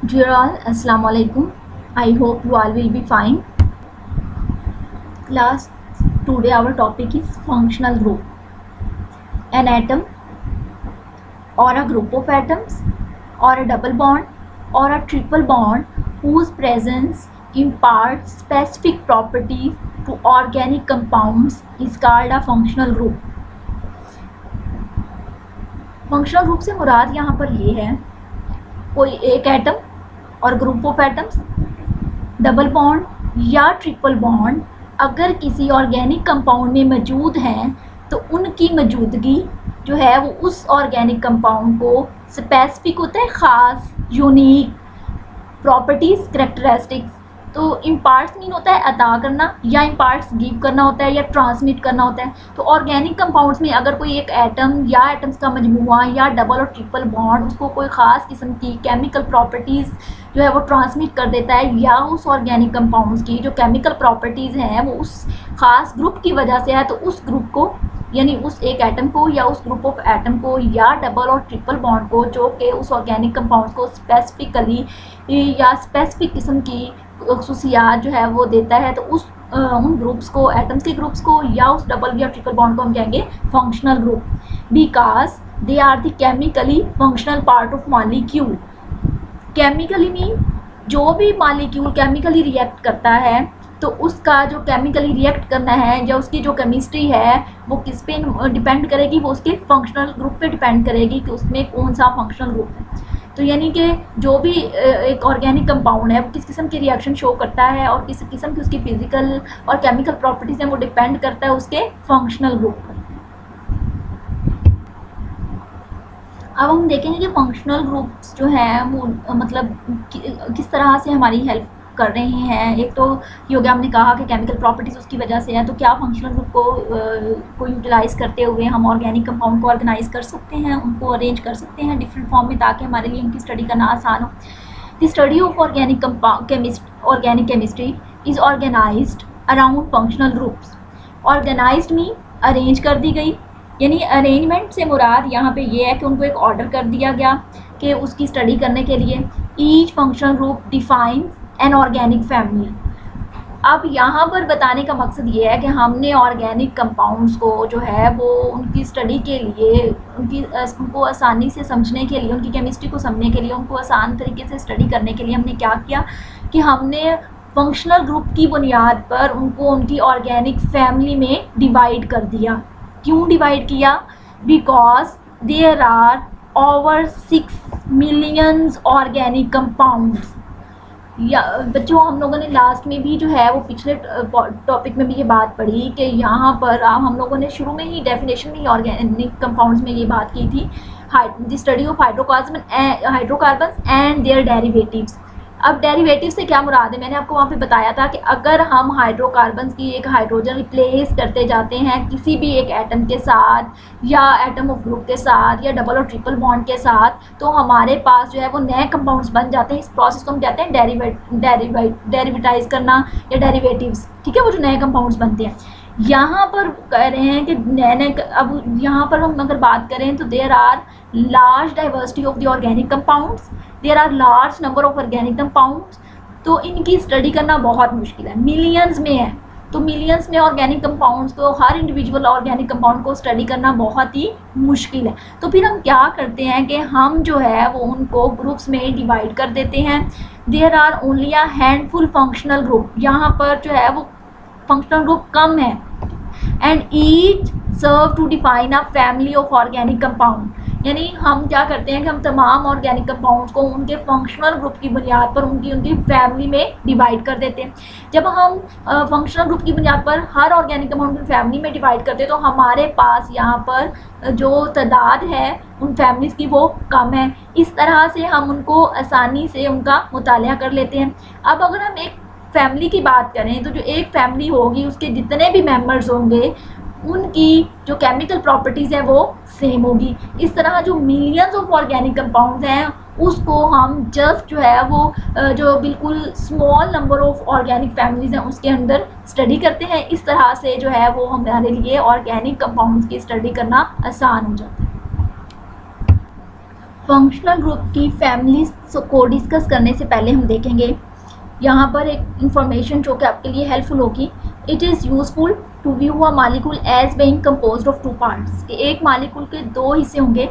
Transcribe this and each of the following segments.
Dear all, Assalamu alaikum. I hope you all will be fine. Class, today our topic is functional group. An atom or a group of atoms or a double bond or a triple bond whose presence imparts specific properties to organic compounds is called a functional group. Functional group से मुराद यहाँ पर ये है कोई एक atom और group of atoms, double bond या triple bond अगर किसी ऑर्गेनिक कंपाउंड में मौजूद हैं तो उनकी मौजूदगी जो है वो उस ऑर्गेनिक कंपाउंड को स्पेसिफिक होता है, ख़ास यूनिक प्रॉपर्टीज़ करेक्टरिस्टिक्स। तो इम्पार्ट्स मीन होता है अता करना या इम्पार्ट्स गिव करना होता है या ट्रांसमिट करना होता है। तो ऑर्गेनिक कंपाउंड्स में अगर कोई एक एटम या एटम्स का मजमूआ या डबल और ट्रिपल बॉन्ड उसको कोई ख़ास किस्म की केमिकल प्रॉपर्टीज़ जो है वो ट्रांसमिट कर देता है या उस ऑर्गेनिक कंपाउंड्स की जो केमिकल प्रॉपर्टीज़ हैं वो उस ख़ास ग्रुप की वजह से है, तो उस ग्रुप को यानी उस एक एटम को या उस ग्रुप ऑफ एटम को या डबल और ट्रिपल बॉन्ड को जो कि उस ऑर्गेनिक कंपाउंड को स्पेसिफिकली या स्पेसिफिक किस्म की खसूसियात जो है वो देता है, तो उस उन ग्रुप्स को, एटम्स के ग्रुप्स को या उस डबल या ट्रिपल बॉन्ड को हम कहेंगे functional group, because they are the chemically functional part of molecule. Chemically mean जो भी मॉलिक्यूल केमिकली रिएक्ट करता है तो उसका जो केमिकली रिएक्ट करना है या उसकी जो केमिस्ट्री है वो किस पे डिपेंड करेगी, वो उसके फंक्शनल ग्रुप पे डिपेंड करेगी कि उसमें कौन सा फंक्शनल ग्रुप है। तो यानी कि जो भी एक ऑर्गेनिक कंपाउंड है वो किस किस्म की रिएक्शन शो करता है और किस किस्म की उसकी फिजिकल और केमिकल प्रॉपर्टीज़ हैं वो डिपेंड करता है उसके फंक्शनल ग्रुप पर। अब हम देखेंगे कि फंक्शनल ग्रुप्स जो हैं वो मतलब किस तरह से हमारी हेल्प कर रहे हैं। एक तो ये हो गया, हमने कहा कि केमिकल प्रॉपर्टीज़ उसकी वजह से है, तो क्या फंक्शनल ग्रुप को यूटिलाइज़ करते हुए हम ऑर्गेनिक कंपाउंड को ऑर्गेनाइज़ कर सकते हैं, उनको अरेंज कर सकते हैं डिफरेंट फॉर्म में ताकि हमारे लिए उनकी स्टडी करना आसान हो। The study of organic chemistry is organised around functional groups. Organised mean arrange कर दी गई, यानी अरेंजमेंट से मुराद यहाँ पे ये है कि उनको एक ऑर्डर कर दिया गया कि उसकी स्टडी करने के लिए। Each functional group defines an organic family. अब यहाँ पर बताने का मकसद ये है कि हमने ऑर्गेनिक कंपाउंड्स को जो है वो उनकी स्टडी के लिए, उनको आसानी से समझने के लिए, उनकी केमिस्ट्री को समझने के लिए, उनको आसान तरीके से स्टडी करने के लिए हमने क्या किया कि हमने फंक्शनल ग्रुप की बुनियाद पर उनको उनकी ऑर्गेनिक फैमिली में डिवाइड कर दिया। क्यों डिवाइड किया? Because there are over 6 millions organic compounds. या बच्चों, हम लोगों ने लास्ट में भी जो है वो पिछले टॉपिक में भी ये बात पढ़ी कि यहाँ पर हम लोगों ने शुरू में ही डेफिनेशन में ही ऑर्गेनिक कंपाउंड्स में ये बात की थी, the study of hydrocarbons and their derivatives. अब डेरिवेटिव से क्या मुराद है? मैंने आपको वहाँ पे बताया था कि अगर हम हाइड्रोकार्बन्स की एक हाइड्रोजन रिप्लेस करते जाते हैं किसी भी एक एटम के साथ या एटम ऑफ ग्रुप के साथ या डबल और ट्रिपल बॉन्ड के साथ, तो हमारे पास जो है वो नए कंपाउंड्स बन जाते हैं। इस प्रोसेस को हम कहते हैं डेरिवेटाइज करना या डेरिवेटिव्स। ठीक है, वो जो नए कंपाउंड्स बनते हैं। यहाँ पर कह रहे हैं कि नए अब यहाँ पर हम अगर बात करें तो there are large diversity of the organic compounds, there are large number of organic compounds. तो इनकी स्टडी करना बहुत मुश्किल है, मिलियंस में है। तो मिलियंस में ऑर्गेनिक कंपाउंड्स को, हर इंडिविजुअल ऑर्गेनिक कंपाउंड को स्टडी करना बहुत ही मुश्किल है। तो फिर हम क्या करते हैं कि हम जो है वो उनको ग्रुप्स में डिवाइड कर देते हैं। There are only a handful functional group. यहाँ पर जो है वो फंक्शनल ग्रुप कम है। And each serve to define a family of organic compound. यानी हम क्या करते हैं कि हम तमाम ऑर्गेनिक कंपाउंड्स को उनके फंक्शनल ग्रुप की बुनियाद पर उनकी फैमिली में डिवाइड कर देते हैं। जब हम फंक्शनल ग्रुप की बुनियाद पर हर ऑर्गेनिक कंपाउंड की फैमिली में डिवाइड करते हैं तो हमारे पास यहाँ पर जो तादाद है उन फैमिलीज़ की वो कम है। इस तरह से हम उनको आसानी से उनका मुतालिया कर लेते हैं। अब अगर हम एक फैमिली की बात करें तो जो एक फैमिली होगी उसके जितने भी मेंबर्स होंगे उनकी जो केमिकल प्रॉपर्टीज़ हैं वो सेम होगी। इस तरह जो मिलियंस ऑफ ऑर्गेनिक कंपाउंड्स हैं उसको हम जस्ट जो है वो जो बिल्कुल small number of organic families हैं उसके अंदर स्टडी करते हैं। इस तरह से जो है वो हमारे लिए ऑर्गेनिक कंपाउंड्स की स्टडी करना आसान हो जाता है। फंक्शनल ग्रुप की फैमिलीज को डिस्कस करने से पहले हम देखेंगे यहाँ पर एक इंफॉर्मेशन जो कि आपके लिए हेल्पफुल होगी। It is useful to view a molecule as being composed of two parts. एक मालिक्यूल के दो हिस्से होंगे।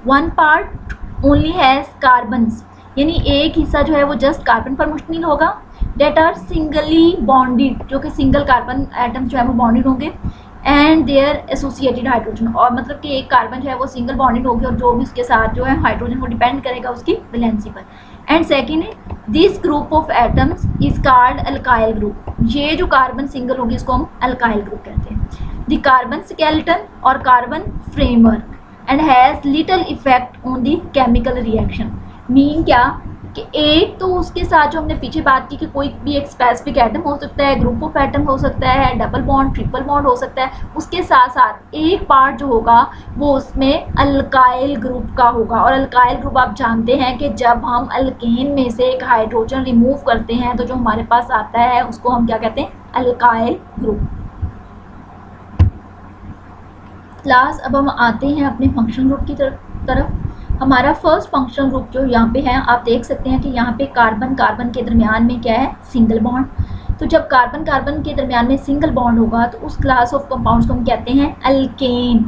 One part only has carbons, यानी एक हिस्सा जो है वो जस्ट कार्बन पर मुश्तमिल होगा। डेट आर सिंगली बॉन्डेड, जो कि सिंगल कार्बन एटम जो है वो बॉन्डेड होंगे। एंड देयर एसोसिएटेड हाइड्रोजन, और मतलब कि एक कार्बन जो है वो सिंगल बॉन्डेड होगी और जो भी उसके साथ जो है हाइड्रोजन वो डिपेंड करेगा उसकी वैलेंसी पर। एंड सेकेंड है this group of atoms is called alkyl group. ये जो कार्बन सिंगल होगी इसको हम अल्काइल ग्रुप कहते हैं। द कार्बन स्केलेटन और carbon framework and has little effect on the chemical reaction. Mean क्या कि एक तो उसके साथ जो हमने पीछे बात की कि कोई भी एक स्पेसिफिक एटम हो सकता है, ग्रुप ऑफ एटम हो सकता है, डबल बॉन्ड ट्रिपल बॉन्ड हो सकता है, उसके साथ साथ एक पार्ट जो होगा वो उसमें अल्काइल ग्रुप का होगा। और अल्काइल ग्रुप आप जानते हैं कि जब हम अल्केन में से एक हाइड्रोजन रिमूव करते हैं तो जो हमारे पास आता है उसको हम क्या कहते हैं, अल्काइल ग्रुप। क्लास अब हम आते हैं अपने फंक्शनल ग्रुप की तरफ। हमारा फर्स्ट फंक्शनल ग्रुप जो यहाँ पे है, आप देख सकते हैं कि यहाँ पे कार्बन कार्बन के दरमियान में क्या है, सिंगल बॉन्ड। तो जब कार्बन कार्बन के दरमियान में सिंगल बॉन्ड होगा तो उस क्लास ऑफ कंपाउंड्स को हम कहते हैं अल्केन।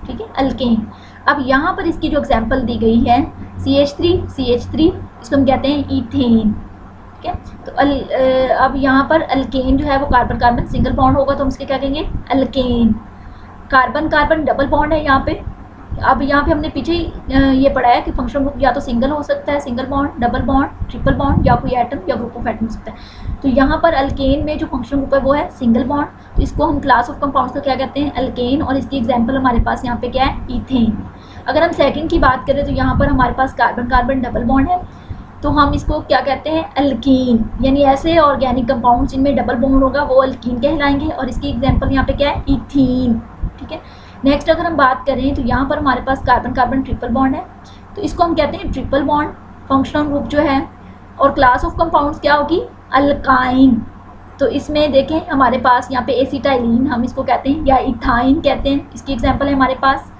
ठीक है, अल्केन। अब यहाँ पर इसकी जो एग्जांपल दी गई है CH3, इसको हम कहते हैं ईथेन। ठीक है, तो अब यहाँ पर अल्केन जो है वो कार्बन कार्बन सिंगल बॉन्ड होगा तो हम इसके क्या कहेंगे, alkane. Carbon carbon double bond है यहाँ पे। अब यहाँ पे हमने पीछे ये पढ़ा है कि फंक्शनल ग्रुप या तो सिंगल हो सकता है, single bond, double bond, triple bond, या कोई एटम या ग्रुप ऑफ एटम हो सकता है। तो यहाँ पर अल्केन में जो फंक्शनल ग्रुप है वो है सिंगल बॉन्ड, तो इसको हम क्लास ऑफ कंपाउंड्स का क्या कहते हैं, अल्केन। और इसकी एग्जांपल हमारे पास यहाँ पे क्या है, ईथेन। अगर हम सेकंड की बात करें तो यहाँ पर हमारे पास कार्बन कार्बन डबल बॉन्ड है तो हम इसको क्या कहते हैं, अल्कीन। यानी ऐसे ऑर्गेनिक कंपाउंड्स जिनमें डबल बॉन्ड होगा वो अल्कीन कहलाएंगे। और इसकी एग्जांपल यहाँ पे क्या है, ईथीन। ठीक है, नेक्स्ट अगर हम बात करें तो यहाँ पर हमारे पास कार्बन कार्बन ट्रिपल बॉन्ड है तो इसको हम कहते हैं ट्रिपल बॉन्ड फंक्शनल ग्रुप जो है। और क्लास ऑफ कंपाउंड्स क्या होगी, अल्काइन। तो इसमें देखें हमारे पास यहाँ पे एसिटाइलिन हम इसको कहते हैं या इथाइन कहते हैं, इसकी एग्जांपल है हमारे पास।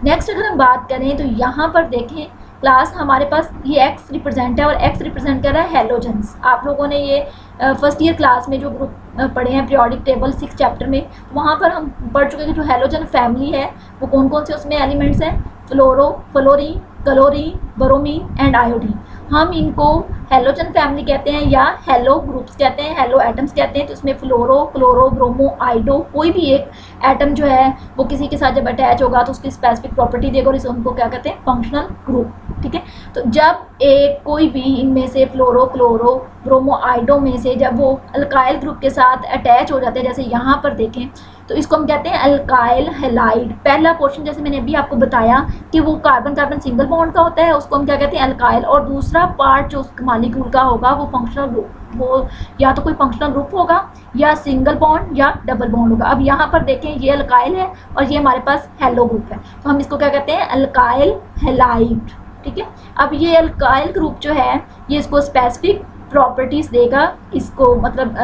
नेक्स्ट अगर हम बात करें तो यहाँ पर देखें क्लास हमारे पास ये एक्स रिप्रेजेंट है और एक्स रिप्रेजेंट कर रहा है हेलोजेंस। आप लोगों ने ये फर्स्ट ईयर क्लास में जो ग्रुप पढ़े हैं पीरियोडिक टेबल 6 चैप्टर में, वहाँ पर हम पढ़ चुके हैं कि जो हेलोजन फैमिली है वो कौन कौन से उसमें एलिमेंट्स हैं, fluoro, fluorine, chlorine, bromine and iodine. हम इनको हेलोजन फैमिली कहते हैं या हेलो ग्रुप्स कहते हैं, हेलो एटम्स कहते हैं। तो इसमें फ्लोरो, क्लोरो, ब्रोमो, आइडो, कोई भी एक एटम जो है वो किसी के साथ जब अटैच होगा तो उसकी स्पेसिफिक प्रॉपर्टी देगा और इसे उनको क्या कहते हैं, फंक्शनल ग्रुप। ठीक है, तो जब एक कोई भी इनमें से फ्लोरो, क्लोरो, ब्रोमो, आइडो में से जब वो अल्काइल ग्रुप के साथ अटैच हो जाते हैं, जैसे यहाँ पर देखें तो इसको हम कहते हैं अल्काइल हैलाइड। पहला पोर्शन जैसे मैंने अभी आपको बताया कि वो कार्बन कार्बन सिंगल बॉन्ड का होता है, उसको हम क्या कहते हैं, अल्काइल। और दूसरा पार्ट जो उस मॉलिक्यूल का होगा वो फंक्शनल ग्रुप, वो या तो कोई फंक्शनल ग्रुप होगा या सिंगल बॉन्ड या डबल बॉन्ड होगा। अब यहाँ पर देखें ये अल्काइल है और ये हमारे पास हेलो ग्रुप है तो हम इसको क्या कहते हैं, अल्काइल हैलाइड। ठीक है, अब ये अल्काइल ग्रुप जो है ये इसको स्पेसिफिक प्रॉपर्टीज देगा, इसको मतलब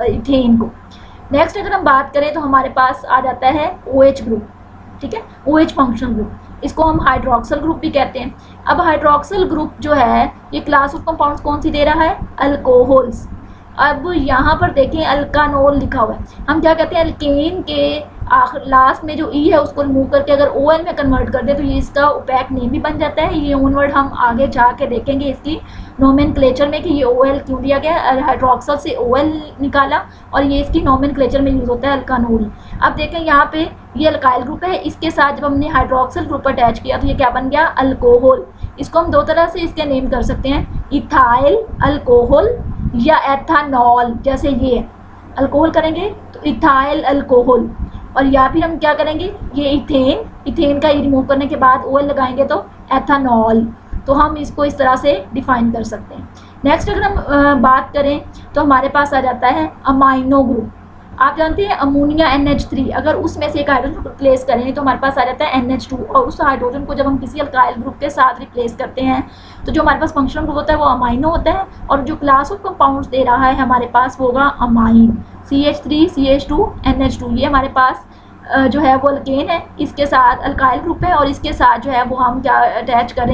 इथेन को। नेक्स्ट अगर हम बात करें तो हमारे पास आ जाता है OH ग्रुप। ठीक है, OH फंक्शनल ग्रुप, इसको हम हाइड्रोक्सल ग्रुप भी कहते हैं। अब हाइड्रोक्सल ग्रुप जो है ये क्लास ऑफ कंपाउंड्स कौन सी दे रहा है, अल्कोहल्स। अब यहाँ पर देखें अल्कानोल लिखा हुआ है, हम क्या कहते हैं, अल्केन के आखिर लास्ट में जो ई है उसको रिमूव करके अगर OL में कन्वर्ट कर दे तो ये इसका ओपैक नेम भी बन जाता है। ये ओनवर्ड हम आगे जाके देखेंगे इसकी नोमेनक्लेचर में कि ये OL क्यों दिया गया, हाइड्रोक्सल से OL निकाला और ये इसकी नोमेनक्लेचर में यूज़ होता है अल्कानोल। अब देखें यहाँ पे ये अल्काइल ग्रुप है, इसके साथ जब हमने हाइड्रोक्सल ग्रुप अटैच किया तो ये क्या बन गया, अल्कोहल। इसको हम दो तरह से इसके नेम कर सकते हैं, इथाइल अल्कोहल या एथानॉल। जैसे ये अल्कोहल करेंगे तो इथाइल अल्कोहल, और या फिर हम क्या करेंगे, ये इथेन का रिमूव करने के बाद OL लगाएंगे तो एथानॉल। तो हम इसको इस तरह से डिफाइन कर सकते हैं। नेक्स्ट अगर हम बात करें तो हमारे पास आ जाता है अमाइनो ग्रुप। आप जानते हैं अमोनिया NH3, अगर उसमें से एक हाइड्रोजन को रिप्लेस करें तो हमारे पास आ जाता है NH2, और उस हाइड्रोजन को जब हम किसी अल्काइल ग्रुप के साथ रिप्लेस करते हैं तो जो हमारे पास फंक्शनल ग्रुप होता है वो अमाइनो होता है, और जो क्लास ऑफ कंपाउंड्स दे रहा है हमारे पास वो होगा अमाइन। CH3, CH2, NH2 ये हमारे पास जो है वो अल्केन है, इसके साथ अल्काइल ग्रुप है और इसके साथ जो है वो हम क्या अटैच कर रहे हैं